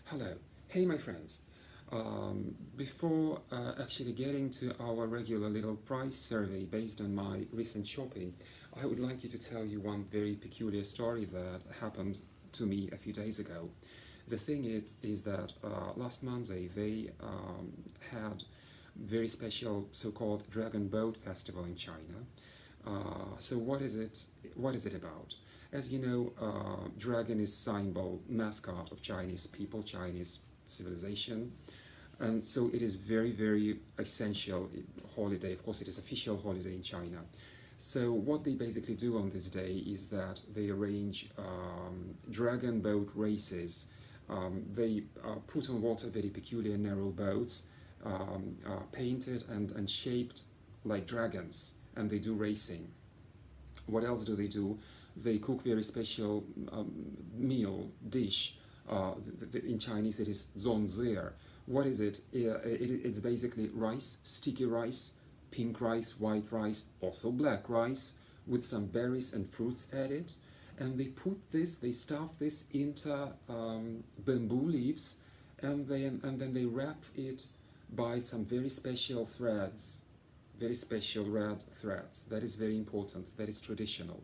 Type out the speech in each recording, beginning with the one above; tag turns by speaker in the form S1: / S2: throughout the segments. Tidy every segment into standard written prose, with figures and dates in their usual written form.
S1: Hello. Hey, my friends. Before actually getting to our regular little price survey based on my recent shopping, I would like you to tell you one very peculiar story that happened to me a few days ago. The thing is that last Monday they had very special so-called Dragon Boat Festival in China. So what is it? What is it about? As you know, dragon is symbol, mascot of Chinese people, Chinese civilization, and so it is very, very essential holiday. Of course, it is official holiday in China. So what they basically do on this day is that they arrange dragon boat races. They put on water very peculiar narrow boats, painted and shaped like dragons, and they do racing. What else do they do? They cook very special meal dish. In Chinese, it is zonzi. What is it? It's basically rice, sticky rice, pink rice, white rice, also black rice, with some berries and fruits added. And they stuff this into bamboo leaves, and then they wrap it by some very special threads, very special red threads. That is very important. That is traditional.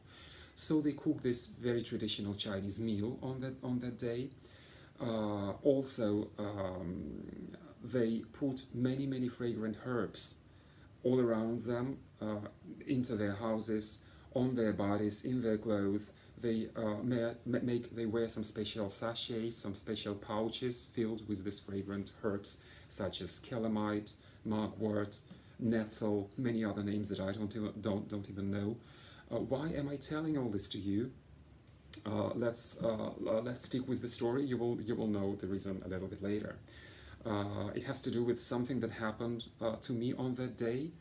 S1: So they cook this very traditional Chinese meal on that day. Also, they put many fragrant herbs all around them, into their houses, on their bodies, in their clothes. They wear some special sachets, some special pouches filled with these fragrant herbs, such as calamite, mugwort, nettle, many other names that I don't even know. Why am I telling all this to you? Let's stick with the story. You will know the reason a little bit later. It has to do with something that happened to me on that day.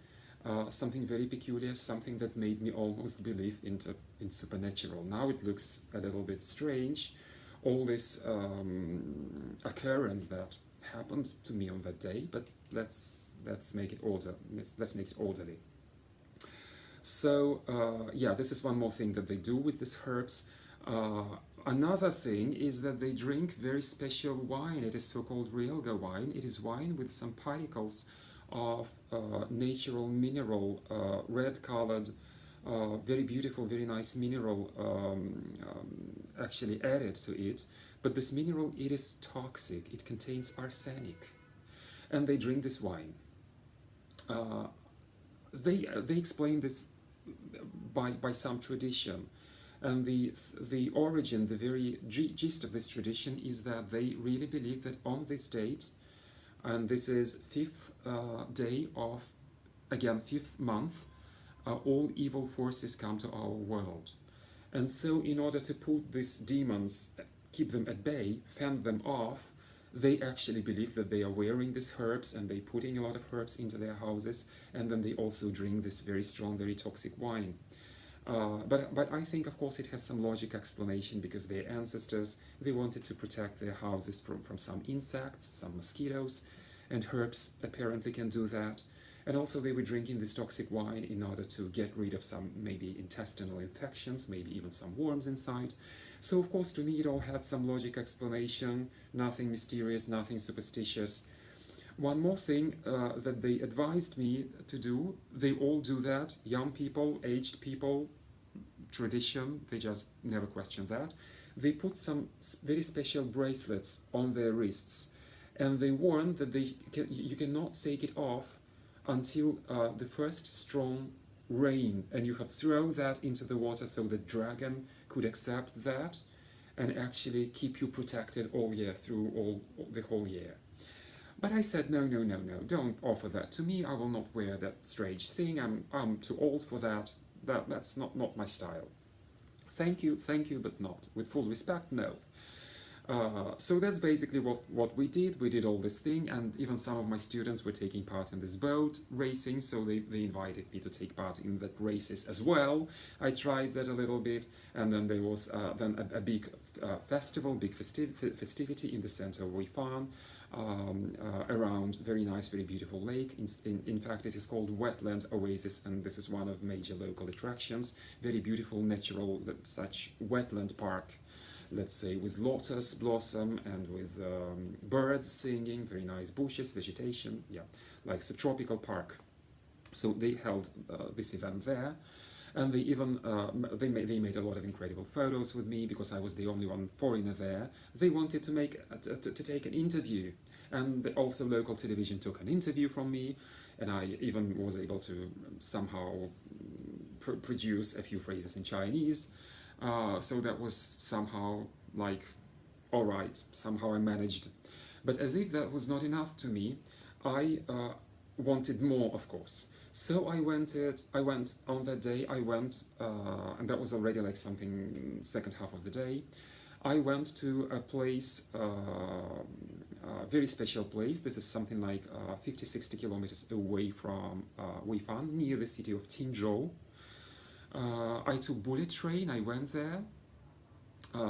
S1: Something very peculiar, something that made me almost believe in supernatural. Now it looks a little bit strange, all this occurrence that happened to me on that day. But let's make it order. Let's make it orderly. So yeah, this is one more thing that they do with these herbs. Uh, Another thing is that they drink very special wine. It is so-called realga wine. It is wine with some particles of natural mineral, red-colored, very beautiful, very nice mineral actually added to it. But this mineral, it is toxic. It contains arsenic, and they drink this wine. Uh, they explain this by some tradition, and the origin, the very gist of this tradition is that they really believe that on this date, and this is fifth day of, again, fifth month, all evil forces come to our world, and so in order to put these demons, keep them at bay, fend them off, they actually believe that they are wearing these herbs, and they putting a lot of herbs into their houses, and then they also drink this very strong, very toxic wine. But I think, of course, it has some logic explanation, because their ancestors, they wanted to protect their houses from some insects, some mosquitoes, and herbs apparently can do that. And also they were drinking this toxic wine in order to get rid of some maybe intestinal infections, maybe even some worms inside. So of course, to me, it all had some logic explanation, nothing mysterious, nothing superstitious. One more thing that they advised me to do, they all do that, young people, aged people, tradition, they just never question that. They put some very special bracelets on their wrists, and they warn that you cannot take it off until the first strong rain, and you have thrown that into the water so the dragon could accept that and actually keep you protected all year through, all the whole year. But I said, no, no, no, no, don't offer that to me. I will not wear that strange thing. I'm too old for that. That's not my style. Thank you, but not. With full respect, no. So that's basically what we did. We did all this thing, and even some of my students were taking part in this boat racing, so they invited me to take part in that races as well. I tried that a little bit, and then there was then a big festival, big festivity in the center of Weifan, around very nice, very beautiful lake. In fact, it is called Wetland Oasis, and this is one of major local attractions. Very beautiful, natural, such wetland park. let's say, with lotus blossom and with birds singing, very nice bushes, vegetation, yeah, like subtropical park. So they held this event there, and they even they made a lot of incredible photos with me because I was the only one foreigner there. They wanted to make to take an interview, and also local television took an interview from me, and I even was able to somehow produce a few phrases in Chinese. So that was somehow like, all right, somehow I managed. But as if that was not enough to me, I wanted more, of course. So I went on that day. I went, and that was already like something second half of the day. I went to a place, a very special place. This is something like 50-60 kilometers away from Weifan, near the city of Tinzhou. I took bullet train. I went there.